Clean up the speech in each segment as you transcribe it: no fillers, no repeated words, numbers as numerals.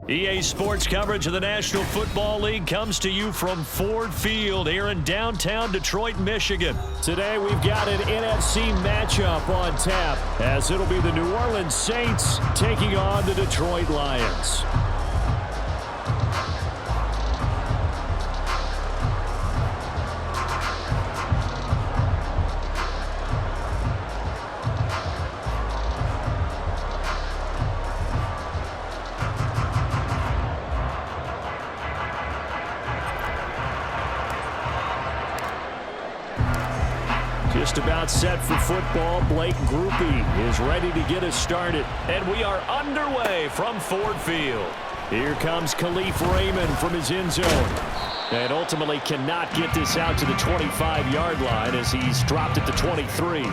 EA Sports coverage of the National Football League comes to you from Ford Field here in downtown Detroit, Michigan. Today we've got an NFC matchup on tap as it'll be the New Orleans Saints taking on the Detroit Lions. Just about set for football. Blake Groupie is ready to get us started. And we are underway from Ford Field. Here comes Khalif Raymond from his end zone. And ultimately cannot get this out to the 25-yard line as he's dropped at the 23.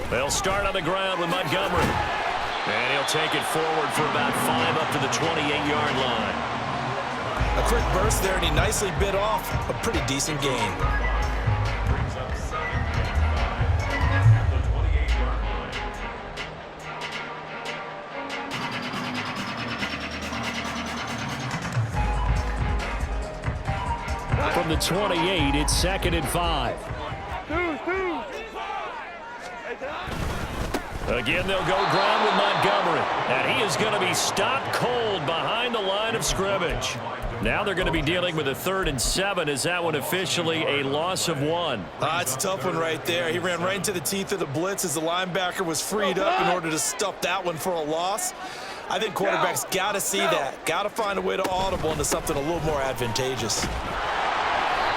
They'll start on the ground with Montgomery. And he'll take it forward for about 5 up to the 28-yard line. A quick burst there, and he nicely bit off a pretty decent gain. From the 28, it's 2nd and 5. Again, they'll go ground with Montgomery. And he is going to be stopped cold behind the line of scrimmage. Now they're going to be dealing with a 3rd and 7. Is that one officially a loss of 1? It's a tough one right there. He ran right into the teeth of the blitz as the linebacker was freed up in order to stuff that one for a loss. I think quarterbacks got to see that. Got to find a way to audible into something a little more advantageous.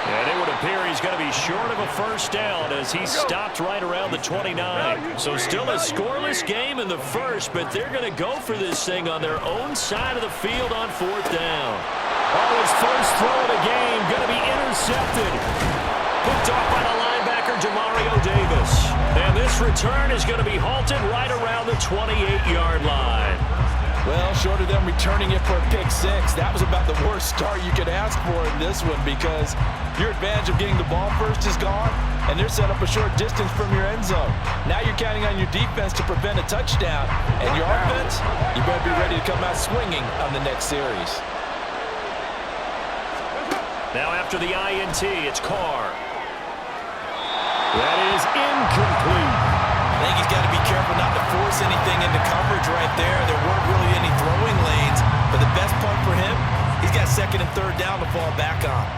And it would appear he's going to be short of a first down as he's stopped right around the 29. So still a scoreless game in the first, but they're going to go for this thing on their own side of the field on 4th down. Oh, his first throw of the game going to be intercepted. Picked off by the linebacker, Demario Davis. And this return is going to be halted right around the 28-yard line. Well, short of them returning it for a pick 6, that was about the worst start you could ask for in this one because your advantage of getting the ball first is gone, and they're set up a short distance from your end zone. Now you're counting on your defense to prevent a touchdown, and your offense, you better be ready to come out swinging on the next series. Now after the INT, it's Carr. That is incomplete. I think he's got to be careful not to force anything into coverage right there. There weren't really any throwing lanes, but the best part for him, he's got 2nd and 3rd down to fall back on.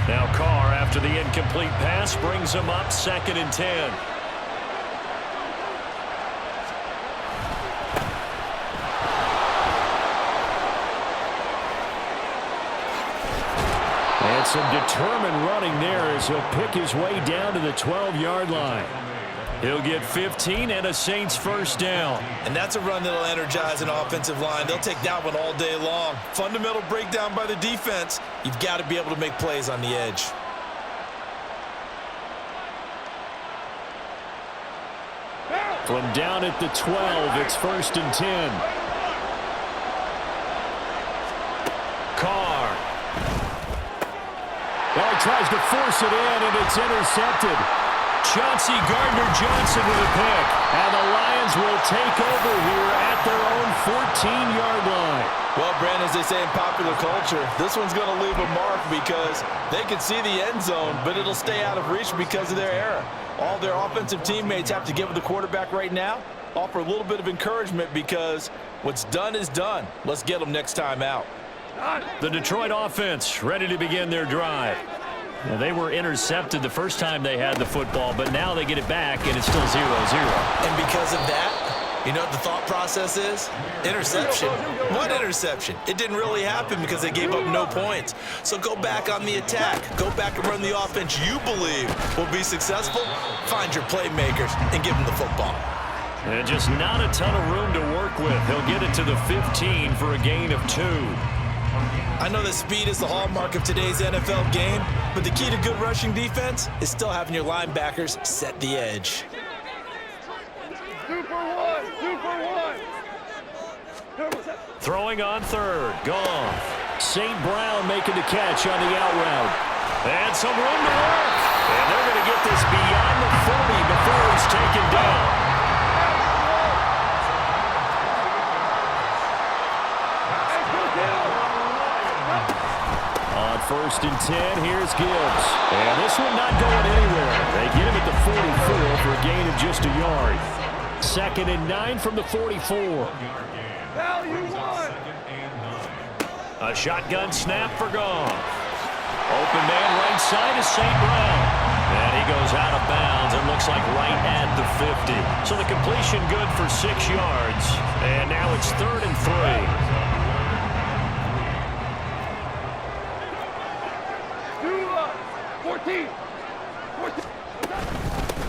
Now Carr, after the incomplete pass, brings him up 2nd and 10. And some determined running there as he'll pick his way down to the 12-yard line. He'll get 15 and a Saints first down. And that's a run that'll energize an offensive line. They'll take that one all day long. Fundamental breakdown by the defense. You've got to be able to make plays on the edge. From down at the 12, it's 1st and 10. Carr. Well, he tries to force it in, and it's intercepted. Chauncey Gardner-Johnson with a pick. And the Lions will take over here at their own 14-yard line. Well, Brandon, as they say in popular culture, this one's going to leave a mark because they can see the end zone, but it'll stay out of reach because of their error. All their offensive teammates have to give the quarterback right now, offer a little bit of encouragement because what's done is done. Let's get them next time out. The Detroit offense ready to begin their drive. Now, they were intercepted the first time they had the football, but now they get it back, and it's still 0-0. And because of that, you know what the thought process is? Interception. What interception? It didn't really happen because they gave up no points. So go back on the attack. Go back and run the offense you believe will be successful. Find your playmakers and give them the football. And just not a ton of room to work with. He'll get it to the 15 for a gain of 2. I know that speed is the hallmark of today's NFL game, but the key to good rushing defense is still having your linebackers set the edge. 2 for 1, 2 for 1. Throwing on third, Goff. St. Brown making the catch on the out route. And some room to work. And they're going to get this beyond the 40 before he's taken down. On 1st and 10, here's Gibbs. And this one not going anywhere. They get him at the 44 for a gain of just a yard. 2nd and 9 from the 44. A shotgun snap for Goff. Open man right side is St. Brown. And he goes out of bounds. It looks like right at the 50. So the completion good for 6 yards. And now it's 3rd and 3. 14.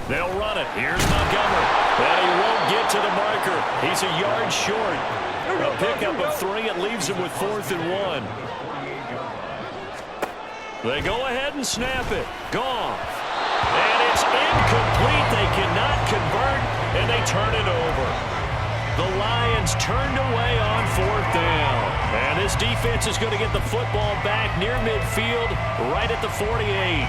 They'll run it. Here's Montgomery. And he won't get to the marker. He's a yard short. A pickup of 3. It leaves him with 4th and 1. They go ahead and snap it. Goff. And it's incomplete. They cannot convert, and they turn it over. The Lions turned away on 4th down. And this defense is going to get the football back near midfield, right at the 48.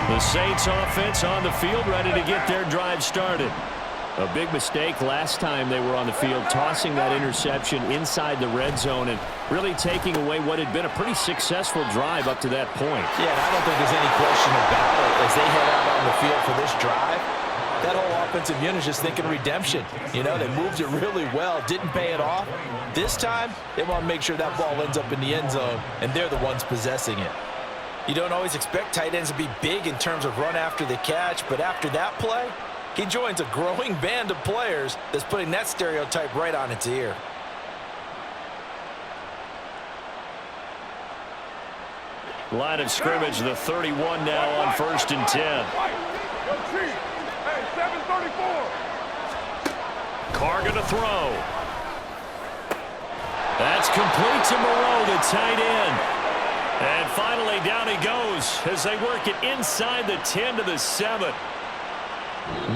The Saints offense on the field, ready to get their drive started. A big mistake last time they were on the field, tossing that interception inside the red zone and really taking away what had been a pretty successful drive up to that point. Yeah, and I don't think there's any question about it. As they head out on the field for this drive, that whole offensive unit is just thinking redemption. You know, they moved it really well, didn't pay it off. This time, they want to make sure that ball ends up in the end zone, and they're the ones possessing it. You don't always expect tight ends to be big in terms of run after the catch, but after that play, he joins a growing band of players that's putting that stereotype right on its ear. Line of scrimmage, the 31 now on 1st and 10. Carr going to throw. That's complete to Moreau, the tight end. And finally, down he goes as they work it inside the 10 to the 7.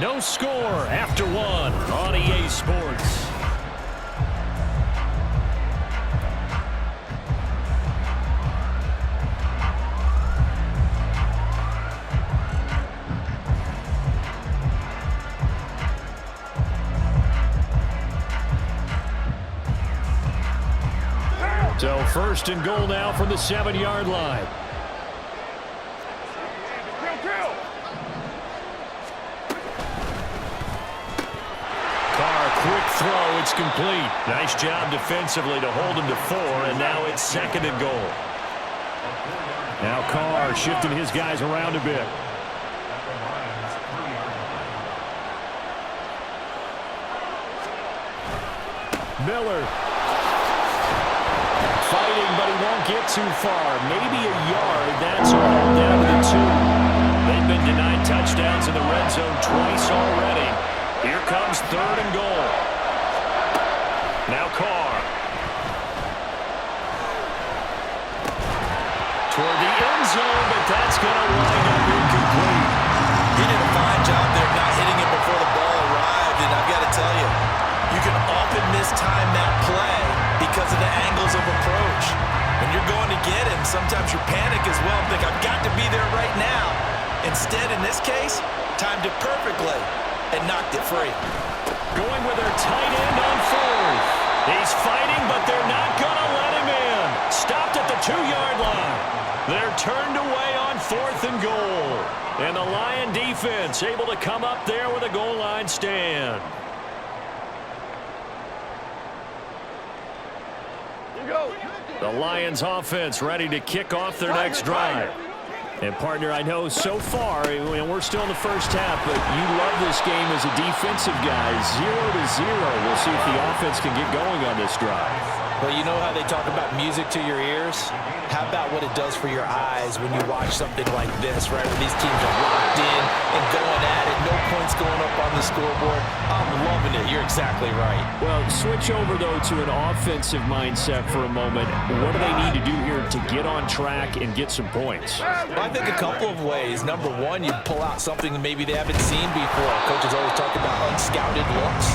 No score after 1 on EA Sports. So 1st and goal now from the 7-yard line. Carr, quick throw, it's complete. Nice job defensively to hold him to 4, and now it's 2nd and goal. Now Carr shifting his guys around a bit. Miller. Fighting, but he won't get too far. Maybe a yard. That's all down to the 2. They've been denied touchdowns in the red zone twice already. Here comes 3rd and goal. Now Carr. Toward the end zone, but that's going to wind up incomplete. He did a fine job there not hitting it before the ball arrived, and I've got to tell you, you can often mistime that play because of the angles of approach. When you're going to get him, sometimes you panic as well and think, I've got to be there right now. Instead, in this case, timed it perfectly and knocked it free. Going with their tight end on 4th. He's fighting, but they're not going to let him in. Stopped at the 2-yard line. They're turned away on 4th and goal. And the Lion defense able to come up there with a goal line stand. Go. The Lions offense ready to kick off their next drive. And, partner, I know so far, and we're still in the first half, but you love this game as a defensive guy. 0-0. We'll see if the offense can get going on this drive. Well, you know how they talk about music to your ears? How about what it does for your eyes when you watch something like this, right, where these teams are locked in and going at it, no points going up on the scoreboard? I'm loving it. You're exactly right. Well, switch over, though, to an offensive mindset for a moment. What do they need to do here to get on track and get some points? Well, I think a couple of ways. Number one, you pull out something that maybe they haven't seen before. Coaches always talk about unscouted looks.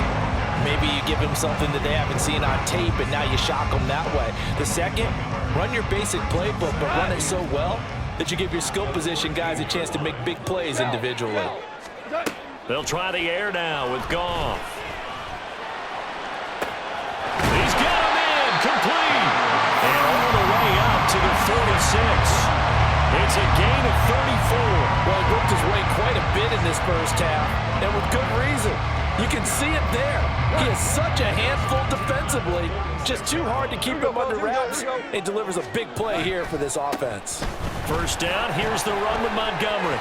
Maybe you give them something that they haven't seen on tape, and now you shock them that way. The second, run your basic playbook, but run it so well that you give your skill position guys a chance to make big plays individually. They'll try the air now with Goff. He's got him in, complete. And all the way up to the 46. It's a gain of 34. Well, he worked his way quite a bit in this first half, and with good reason. You can see it there. He is such a handful defensively. Just too hard to keep him under wraps. He delivers a big play here for this offense. First down, here's the run with Montgomery.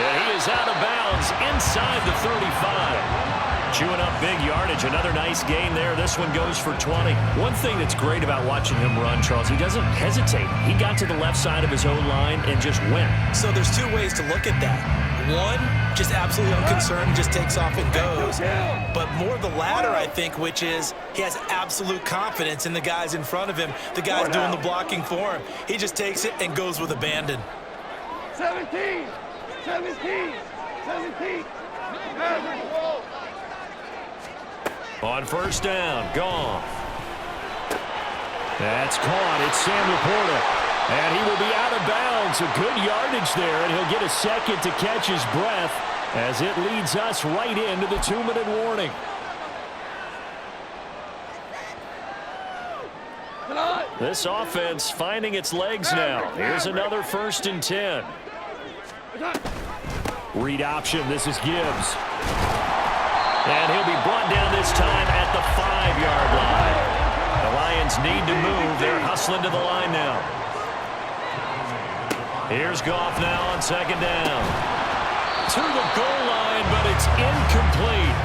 And he is out of bounds inside the 35. Chewing up big yardage. Another nice gain there. This one goes for 20. One thing that's great about watching him run, Charles, he doesn't hesitate. He got to the left side of his own line and just went. So there's two ways to look at that. One, just absolutely unconcerned, just takes off and goes. But more the latter, I think, which is he has absolute confidence in the guys in front of him, the guys doing the blocking for him. He just takes it and goes with abandon. 17. 17. 17. On first down, Goff. That's caught. It's Sam Laporta. And he will be out of bounds. A good yardage there, and he'll get a second to catch his breath as it leads us right into the 2-minute warning. This offense finding its legs now. Here's another 1st and 10. Read option. This is Gibbs. And he'll be brought down this time at the 5-yard line. The Lions need to move. They're hustling to the line now. Here's Goff now on 2nd down. To the goal line, but it's incomplete.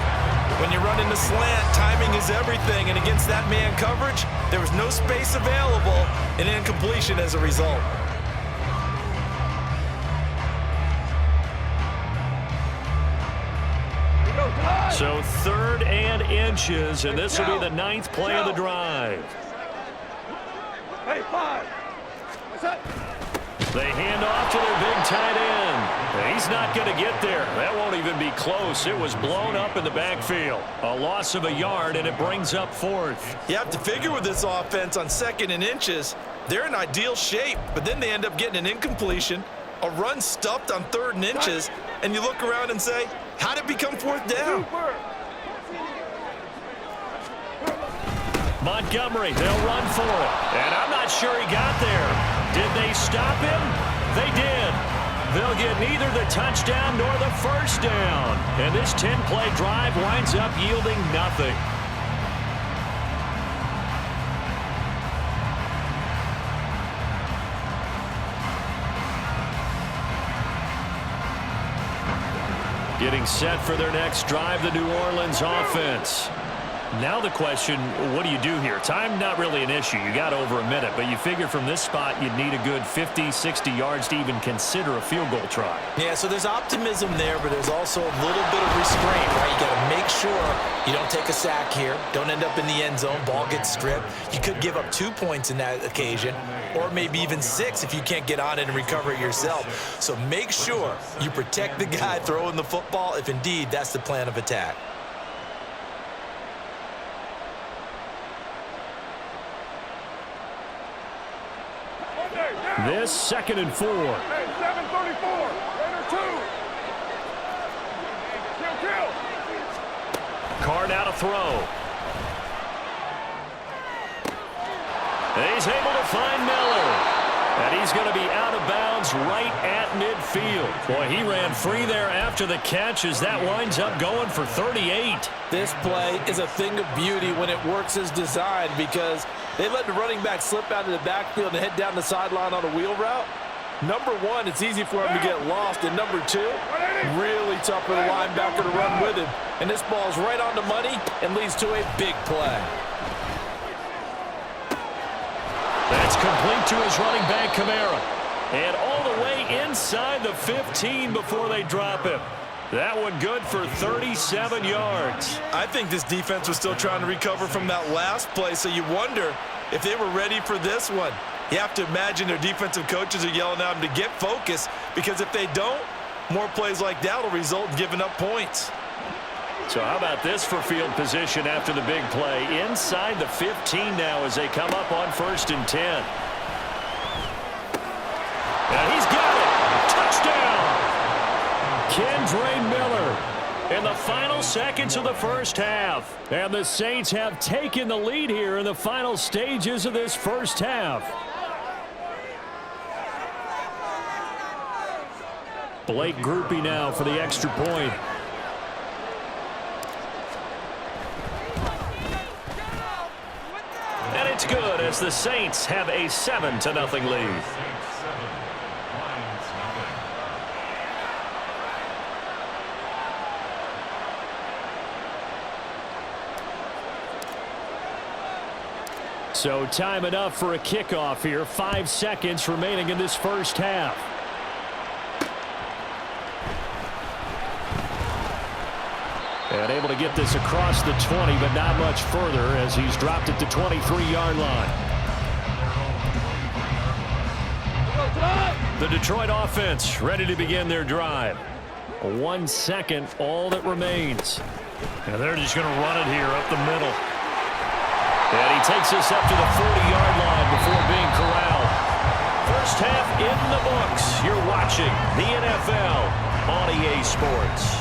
When you run in the slant, timing is everything. And against that man coverage, there was no space available, and incompletion as a result. So 3rd and inches, and this will be the 9th play of the drive. Hey, 5. What's that? They hand off to their big tight end. He's not going to get there. That won't even be close. It was blown up in the backfield. A loss of a yard, and it brings up 4th. You have to figure with this offense on 2nd and inches, they're in ideal shape, but then they end up getting an incompletion, a run stuffed on 3rd and inches, and you look around and say, how did it become 4th down? Montgomery, they'll run for it. And I'm not sure he got there. Did they stop him? They did. They'll get neither the touchdown nor the first down. And this 10-play drive winds up yielding nothing. Getting set for their next drive, the New Orleans offense. Now the question, what do you do here? Time not really an issue. You got over a minute, but you figure from this spot you'd need a good 50, 60 yards to even consider a field goal try. Yeah, so there's optimism there, but there's also a little bit of restraint, right? You got to make sure you don't take a sack here, don't end up in the end zone, ball gets stripped. You could give up 2 points in that occasion, or maybe even 6 if you can't get on it and recover it yourself. So make sure you protect the guy throwing the football if indeed that's the plan of attack. This 2nd and 4. Hey, 7:34. Raider 2. Kill. Card out a throw. And he's able to find Miller. And he's going to be out of bounds right at midfield. Boy, he ran free there after the catch as that winds up going for 38. This play is a thing of beauty when it works as designed because they let the running back slip out of the backfield and head down the sideline on a wheel route. Number one, it's easy for him to get lost. And number two, really tough for the linebacker to run with him. And this ball's right on the money and leads to a big play. That's complete to his running back, Kamara. And all the way inside the 15 before they drop him. That one good for 37 yards. I think this defense was still trying to recover from that last play, so you wonder if they were ready for this one. You have to imagine their defensive coaches are yelling at them to get focused, because if they don't, more plays like that will result in giving up points. So how about this for field position after the big play? Inside the 15 now as they come up on 1st and 10. And he's got it. Touchdown. Kendre Miller in the final seconds of the first half. And the Saints have taken the lead here in the final stages of this first half. Blake Groupie now for the extra point. And it's good as the Saints have a 7-0 lead. So time enough for a kickoff here. 5 seconds remaining in this first half. And able to get this across the 20, but not much further as he's dropped it to 23-yard line. The Detroit offense ready to begin their drive. 1 second, all that remains. And they're just going to run it here up the middle. And he takes us up to the 40-yard line before being corralled. First half in the books. You're watching the NFL on EA Sports.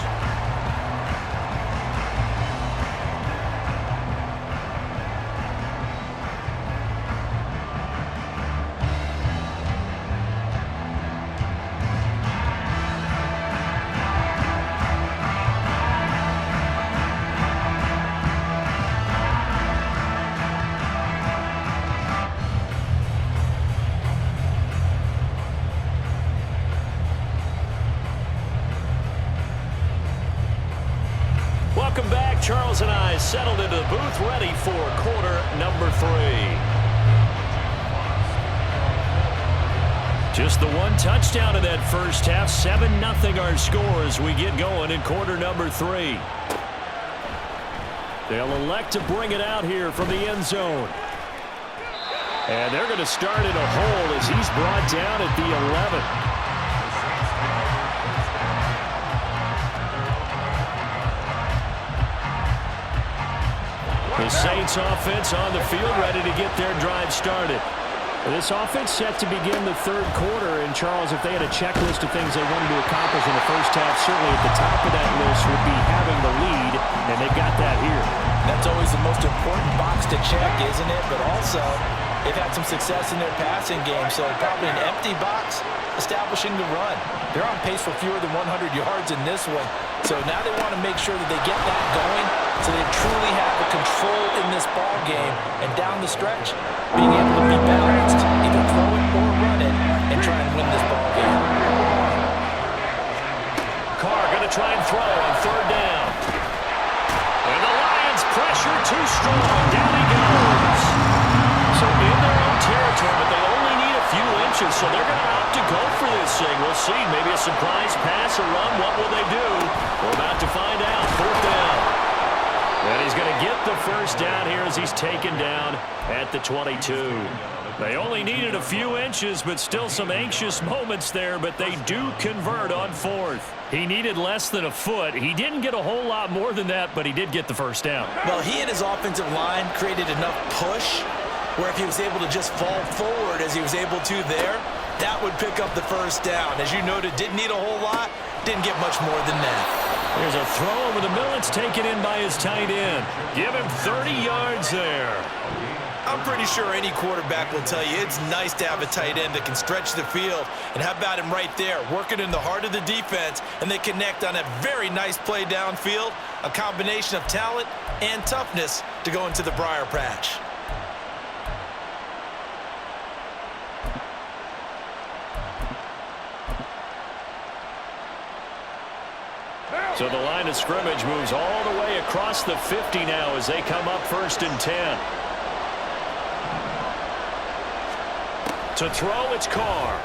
Welcome back. Charles and I settled into the booth ready for quarter number 3. Just the one touchdown in that first half. 7-0 our score as we get going in quarter number 3. They'll elect to bring it out here from the end zone. And they're going to start in a hole as he's brought down at the 11. The Saints offense on the field ready to get their drive started. This offense set to begin the third quarter. And, Charles, if they had a checklist of things they wanted to accomplish in the first half, certainly at the top of that list would be having the lead, and they got that here. That's always the most important box to check, isn't it? But also, they've had some success in their passing game, so probably an empty box establishing the run. They're on pace for fewer than 100 yards in this one. So now they want to make sure that they get that going so they truly have the control in this ball game. And down the stretch, being able to be balanced, either throw it or run it, and try and win this ball game. Carr going to try and throw on 3rd down. And the Lions pressure too strong. Down he goes. So in their own territory, but they only need a few inches, so they're going to opt to go for this thing. We'll see. Maybe a surprise pass or run. What will they do? We're about to find out. 4th down. And he's going to get the first down here as he's taken down at the 22. They only needed a few inches, but still some anxious moments there, but they do convert on 4th. He needed less than a foot. He didn't get a whole lot more than that, but he did get the first down. Well, he and his offensive line created enough push where if he was able to just fall forward as he was able to there, that would pick up the first down. As you noted, didn't need a whole lot, didn't get much more than that. There's a throw over the middle. It's taken in by his tight end. Give him 30 yards there. I'm pretty sure any quarterback will tell you it's nice to have a tight end that can stretch the field. And how about him right there, working in the heart of the defense, and they connect on a very nice play downfield, a combination of talent and toughness to go into the briar patch. So the line of scrimmage moves all the way across the 50 now as they come up 1st and 10. To throw, it's Carr.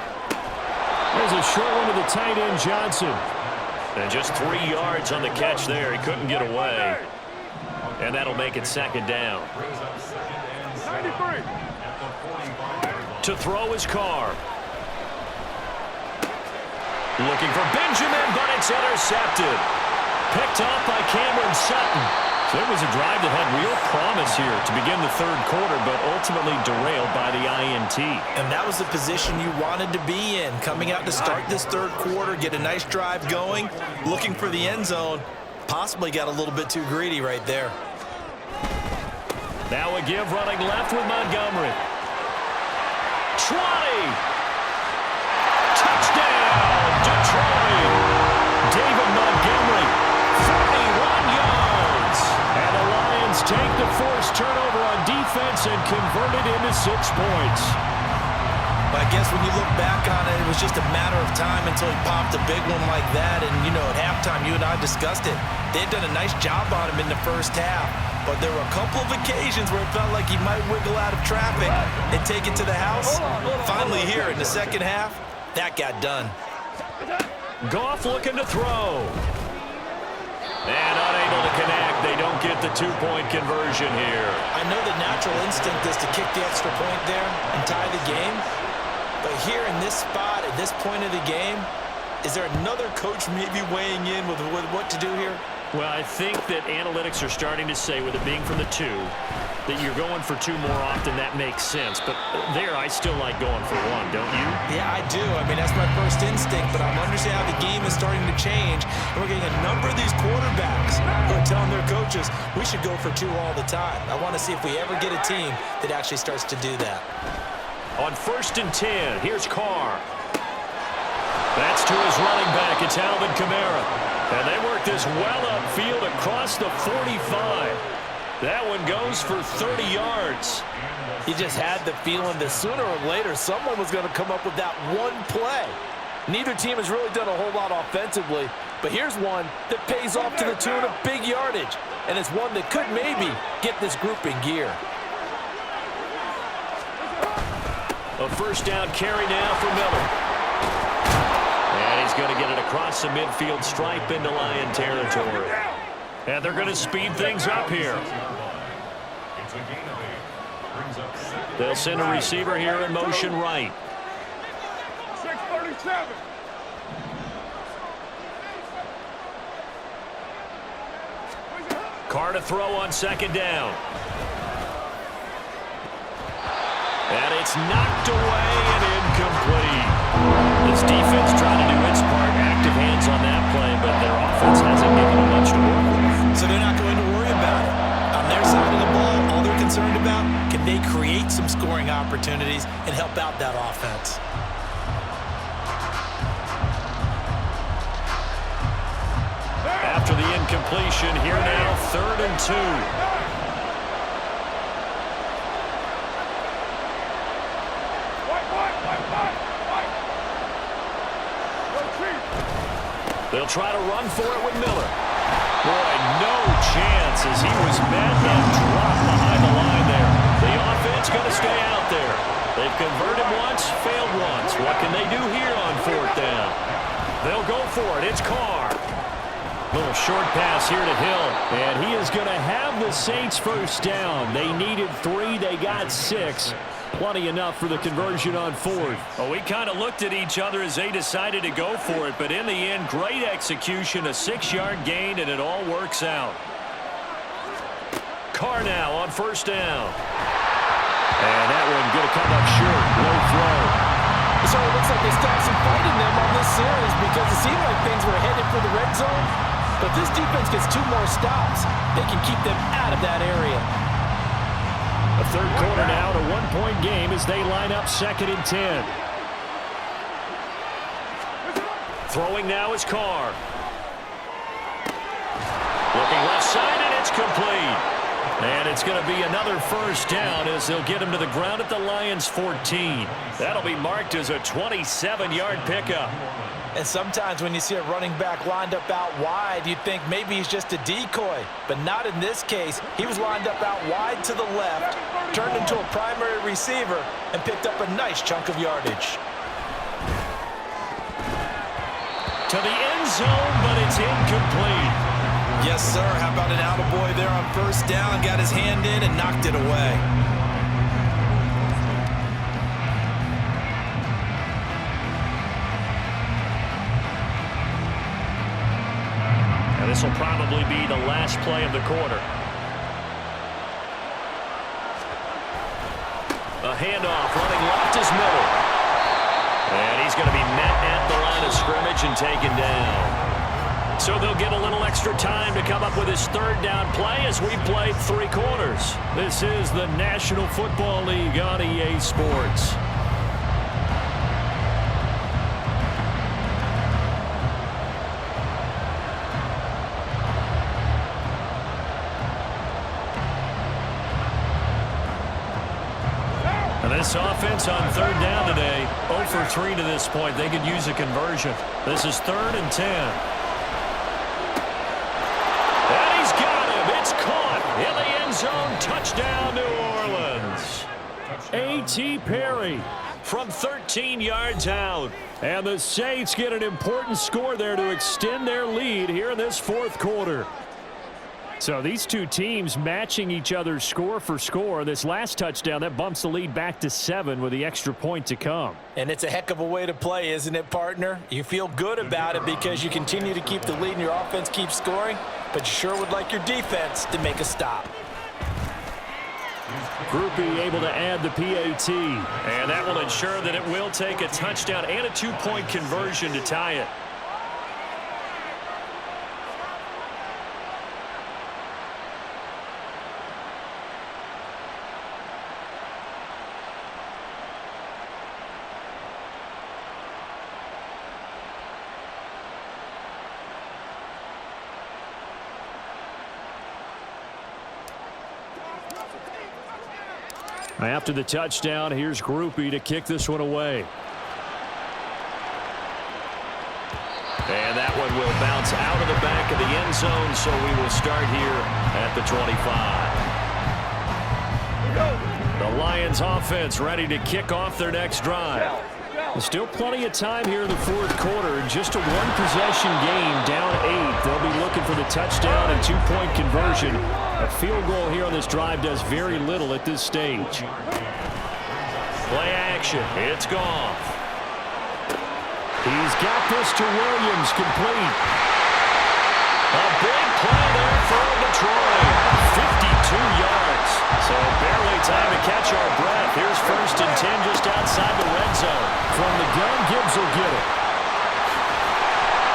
There's a short one to the tight end, Johnson. And just 3 yards on the catch there. He couldn't get away. And that'll make it 2nd down. 93. To throw is Carr. Looking for Benjamin, but it's intercepted. Picked off by Cameron Sutton. So it was a drive that had real promise here to begin the 3rd quarter, but ultimately derailed by the INT. And that was the position you wanted to be in. Coming out to start this 3rd quarter, get a nice drive going, looking for the end zone. Possibly got a little bit too greedy right there. Now a give running left with Montgomery. 20. Touchdown, Detroit. David Montgomery, 41 yards. And the Lions take the forced turnover on defense and convert it into 6 points. But I guess when you look back on it, it was just a matter of time until he popped a big one like that. And, you know, at halftime, you and I discussed it. They had done a nice job on him in the 1st half. But there were a couple of occasions where it felt like he might wiggle out of traffic and take it to the house. Finally here in the 2nd half, that got done. Goff looking to throw. And unable to connect. They don't get the 2-point conversion here. I know the natural instinct is to kick the extra point there and tie the game. But here in this spot, at this point of the game, is there another coach maybe weighing in with what to do here? Well, I think that analytics are starting to say, with it being from the 2, that you're going for 2 more often. That makes sense. But there, I still like going for 1, don't you? Yeah, I do. I mean, that's my first instinct, but I'm understanding how the game is starting to change. And we're getting a number of these quarterbacks who are telling their coaches, we should go for 2 all the time. I want to see if we ever get a team that actually starts to do that. On 1st and 10, here's Carr. That's to his running back. It's Alvin Kamara. And they work this well upfield across the 45. That one goes for 30 yards. You just had the feeling that sooner or later someone was going to come up with that one play. Neither team has really done a whole lot offensively, but here's one that pays off to the tune of big yardage, and it's one that could maybe get this group in gear. A 1st down carry now for Miller. And he's going to get it across the midfield stripe into Lion territory. And they're going to speed things up here. They'll send a receiver here in motion right. 637. Carr to throw on 2nd down. And it's knocked away and incomplete. This defense trying to do its part. Active hands on that play, but their offense hasn't given them much to work with. So they're not going to worry about it. On their side of the ball, all they're concerned about, can they create some scoring opportunities and help out that offense? After the incompletion, here now, 3rd and 2. They'll try to run for it with Miller. Boy, no chance as he was met and dropped behind the line there. The offense going to stay out there. They've converted once, failed once. What can they do here on 4th down? They'll go for it. It's Carr. Little short pass here to Hill. And he is going to have the Saints 1st down. They needed 3. They got 6. Plenty enough for the conversion on 4th. Well, we kind of looked at each other as they decided to go for it, but in the end, great execution, a 6-yard gain, and it all works out. Carr now on 1st down. And that one going to come up short. Low throw. So it looks like they still have some fight in them on this series because it seemed like things were headed for the red zone. But this defense gets 2 more stops. They can keep them out of that area. A 3rd quarter now, a 1-point game as they line up 2nd and 10. Throwing now is Carr. Looking left side, and it's complete. And it's going to be another first down as they'll get him to the ground at the Lions' 14. That'll be marked as a 27-yard pickup. And sometimes when you see a running back lined up out wide, you think maybe he's just a decoy. But not in this case. He was lined up out wide to the left, turned into a primary receiver, and picked up a nice chunk of yardage. To the end zone, but it's incomplete. Yes, sir. How about an attaboy there on first down? Got his hand in and knocked it away. And this will probably be the last play of the quarter. A handoff running left is Miller. And he's going to be met at the line of scrimmage and taken down. So they'll get a little extra time to come up with his third down play as we played 3 quarters. This is the National Football League on EA Sports. And this offense on third down today, 0 for 3 to this point. They could use a conversion. This is 3rd and 10. In the end zone, touchdown, New Orleans. A.T. Perry from 13 yards out. And the Saints get an important score there to extend their lead here in this 4th quarter. So these two teams matching each other score for score. This last touchdown, that bumps the lead back to 7 with the extra point to come. And it's a heck of a way to play, isn't it, partner? You feel good about it because you continue to keep the lead and your offense keeps scoring, but you sure would like your defense to make a stop. Groupie able to add the PAT. And that will ensure that it will take a touchdown and a 2-point conversion to tie it. After the touchdown, here's Groupie to kick this one away. And that one will bounce out of the back of the end zone, so we will start here at the 25. The Lions offense ready to kick off their next drive. There's still plenty of time here in the 4th quarter. Just a 1-possession game, down 8. They'll be looking for the touchdown and 2-point conversion. A field goal here on this drive does very little at this stage. Play action. It's Goff. He's got this to Williams, complete. A big play there for Detroit. 52 yards. So barely time to catch our breath. Here's 1st and 10 just outside the red zone. From the gun, Gibbs will get it.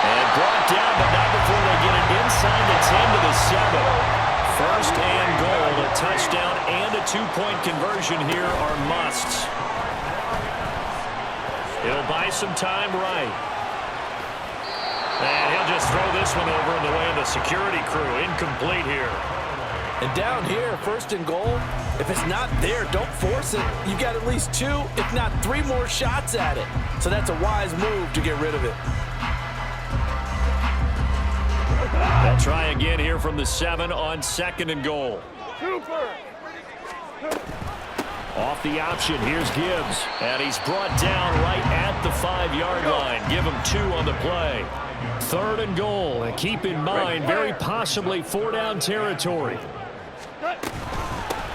And brought down, but not before they get it inside the 10 to the 7. 1st and goal. A touchdown and a 2-point conversion here are musts. He'll buy some time right. And he'll just throw this one over in the way of the security crew. Incomplete here. And down here, 1st and goal, if it's not there, don't force it. You've got at least 2, if not 3 more shots at it. So that's a wise move to get rid of it. They'll try again here from the 7 on 2nd and goal. Off the option, here's Gibbs. And he's brought down right at the 5-yard line. Give him 2 on the play. 3rd and goal. And keep in mind, very possibly 4-down territory.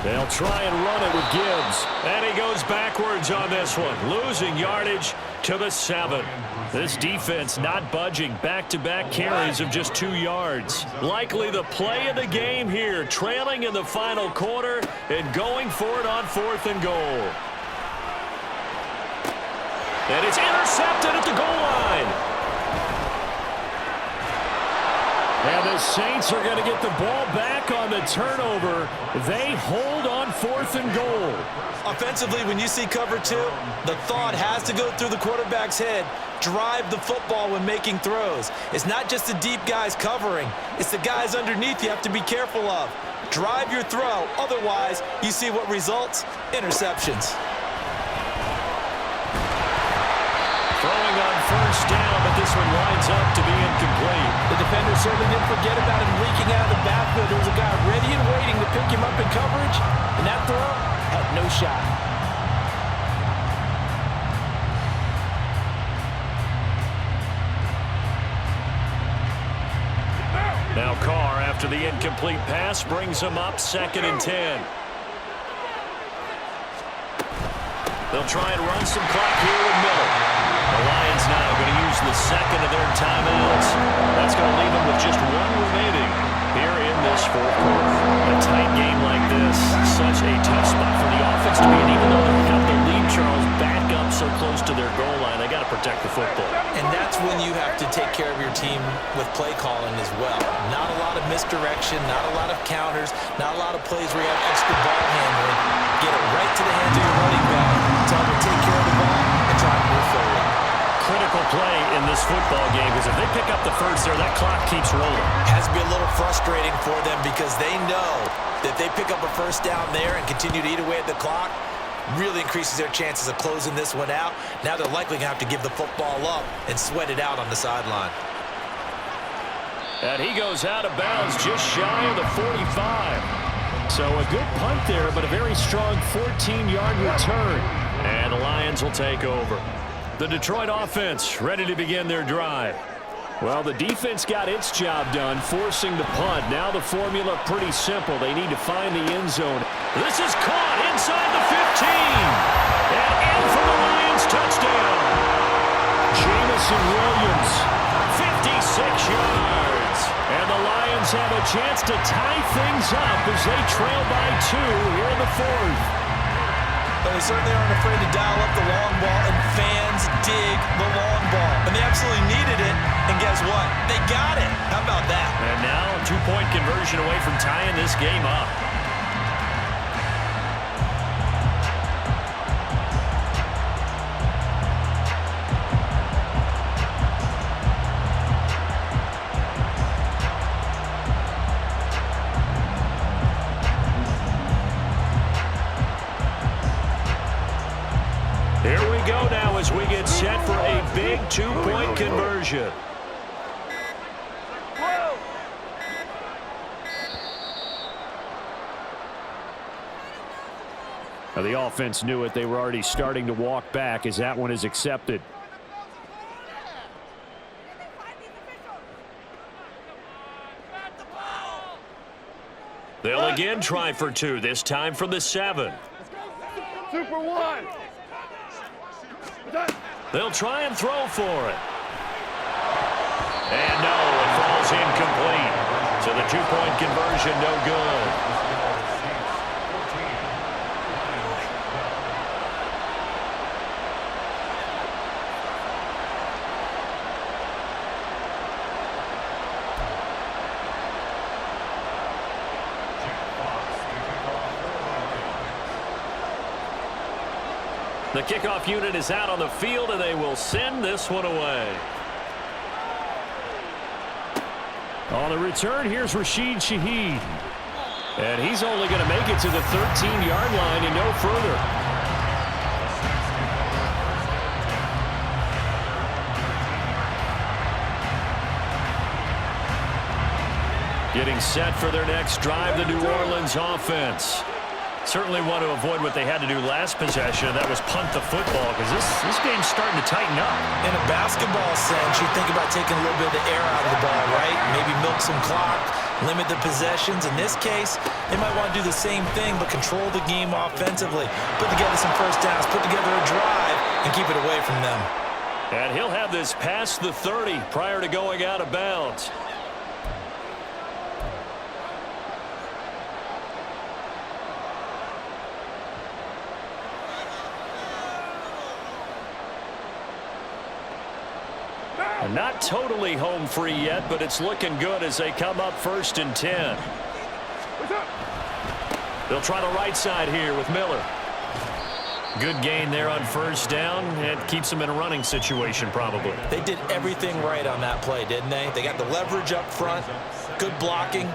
They'll try and run it with Gibbs. And he goes backwards on this one. Losing yardage to the 7. This defense not budging. Back-to-back carries of just 2 yards. Likely the play of the game here. Trailing in the final quarter and going for it on 4th and goal. And it's intercepted at the goal line. And the Saints are going to get the ball back on the turnover. They hold on 4th and goal. Offensively, when you see cover 2, the thought has to go through the quarterback's head. Drive the football when making throws. It's not just the deep guys covering. It's the guys underneath you have to be careful of. drive your throw. Otherwise, you see what results? Interceptions. Throwing on first down, but this one winds up to be incomplete. The defender certainly didn't forget about him leaking out of the backfield. There was a guy ready and waiting to pick him up in coverage, and that throw had no shot. Now Carr, after the incomplete pass, brings him up 2nd and 10. They'll try and run some clock here with Miller. The Lions now going to use the second of their timeouts. That's going to leave them with just one remaining here in this fourth quarter. A tight game like this, such a tough spot for the offense to be in. Even though they've got the lead, Charles, back up so close to their goal line, they got to protect the football. And that's when you have to take care of your team with play calling as well. Not a lot of misdirection, not a lot of counters, not a lot of plays where you have extra ball handling. Get it right to the hands of your running back. Tell them to take care of the ball and try to move forward. Critical play in this football game, because if they pick up the first there, that clock keeps rolling. Has to be a little frustrating for them because they know that they pick up a first down there and continue to eat away at the clock, really increases their chances of closing this one out. Now they're likely going to have to give the football up and sweat it out on the sideline. And he goes out of bounds just shy of the 45. So a good punt there, but a very strong 14-yard return. And the Lions will take over. The Detroit offense ready to begin their drive. Well, the defense got its job done, forcing the punt. Now the formula pretty simple. They need to find the end zone. This is caught inside the 15. And in for the Lions touchdown. Jamison Williams, 56 yards. And the Lions have a chance to tie things up as they trail by 2 here in the fourth. But they certainly aren't afraid to dial up the long ball, and fans dig the long ball. And they absolutely needed it, and guess what? They got it. How about that? And now a 2-point conversion away from tying this game up. Here we go now as we get set for a big 2-point conversion. Now the offense knew it. They were already starting to walk back as that one is accepted. They'll again try for 2, this time from the 7. 2 for 1. They'll try and throw for it. And no, it falls incomplete. So the 2-point conversion, no good. The kickoff unit is out on the field, and they will send this one away. On the return, here's Rashid Shaheed. And he's only going to make it to the 13-yard line and no further. Getting set for their next drive, the New Orleans offense. Certainly want to avoid what they had to do last possession, and that was punt the football, because this game's starting to tighten up. In a basketball sense, you think about taking a little bit of the air out of the ball, right? Maybe milk some clock, limit the possessions. In this case, they might want to do the same thing, but control the game offensively. Put together some first downs, put together a drive, and keep it away from them. And he'll have this past the 30 prior to going out of bounds. Not totally home free yet, but it's looking good as they come up 1st and 10. They'll try the right side here with Miller. Good gain there on first down. It keeps them in a running situation probably. They did everything right on that play, didn't they? They got the leverage up front. Good blocking,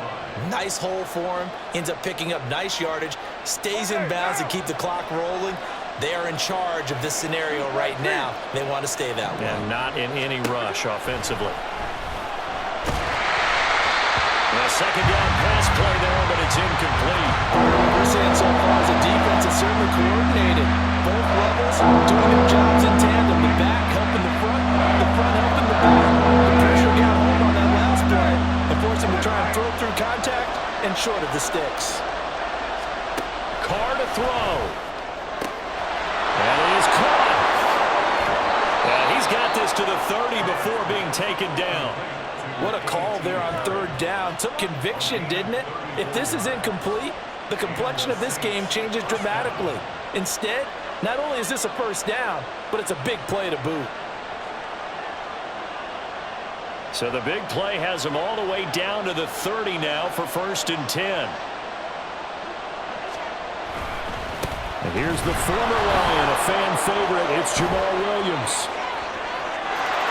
nice hole for him. Ends up picking up nice yardage, stays in bounds to keep the clock rolling. They are in charge of this scenario right now. They want to stay that way. And not in any rush offensively. The second down pass play there, but it's incomplete. What we're seeing so far is the defense is certainly coordinated. Both levels doing their jobs in tandem. The back helping the front helping the back. The pressure got home on that last play and forced him to try and throw through contact and short of the sticks. Carr to throw. And he is caught. And he's got this to the 30 before being taken down. What a call there on third down. Took conviction, didn't it? If this is incomplete, the complexion of this game changes dramatically. Instead, not only is this a first down, but it's a big play to boot. So the big play has him all the way down to the 30 now for 1st and 10. And here's the former Lion, a fan favorite. It's Jamal Williams.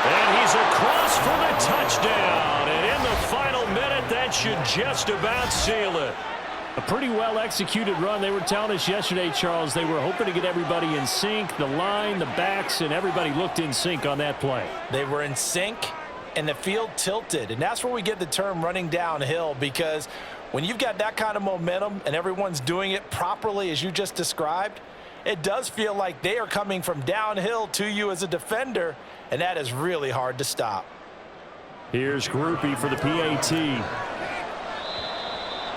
And he's across for the touchdown. And in the final minute, that should just about seal it. A pretty well-executed run. They were telling us yesterday, Charles, they were hoping to get everybody in sync, the line, the backs, and everybody looked in sync on that play. They were in sync, and the field tilted. And that's where we get the term running downhill, because when you've got that kind of momentum and everyone's doing it properly as you just described, it does feel like they are coming from downhill to you as a defender, and that is really hard to stop. Here's Groupie for the PAT.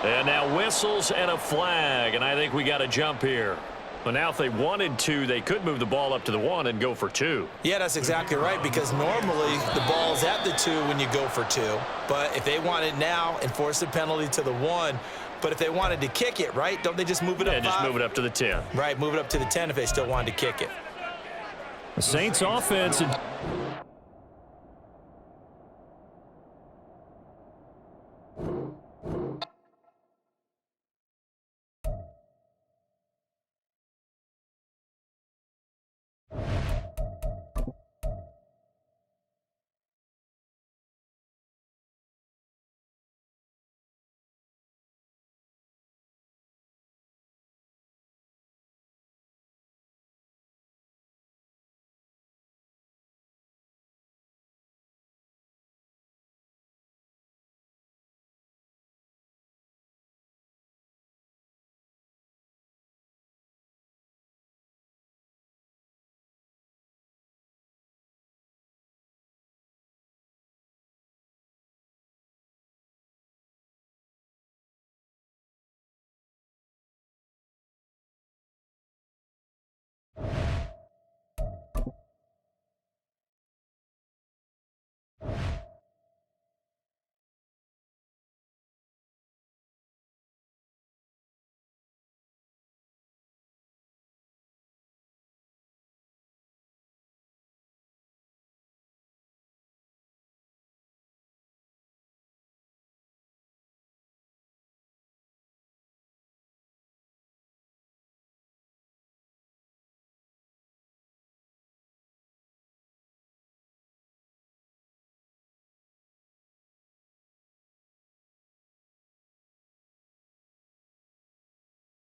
And now whistles and a flag, and I think we got a jump here. But now if they wanted to, they could move the ball up to the 1 and go for 2. Yeah, that's exactly right, because normally the ball's at the 2 when you go for 2. But if they want it now, enforce the penalty to the 1. But if they wanted to kick it, right, don't they just move it up 5? Yeah, just move it up to the 10. Right, move it up to the 10 if they still wanted to kick it. The Saints offense.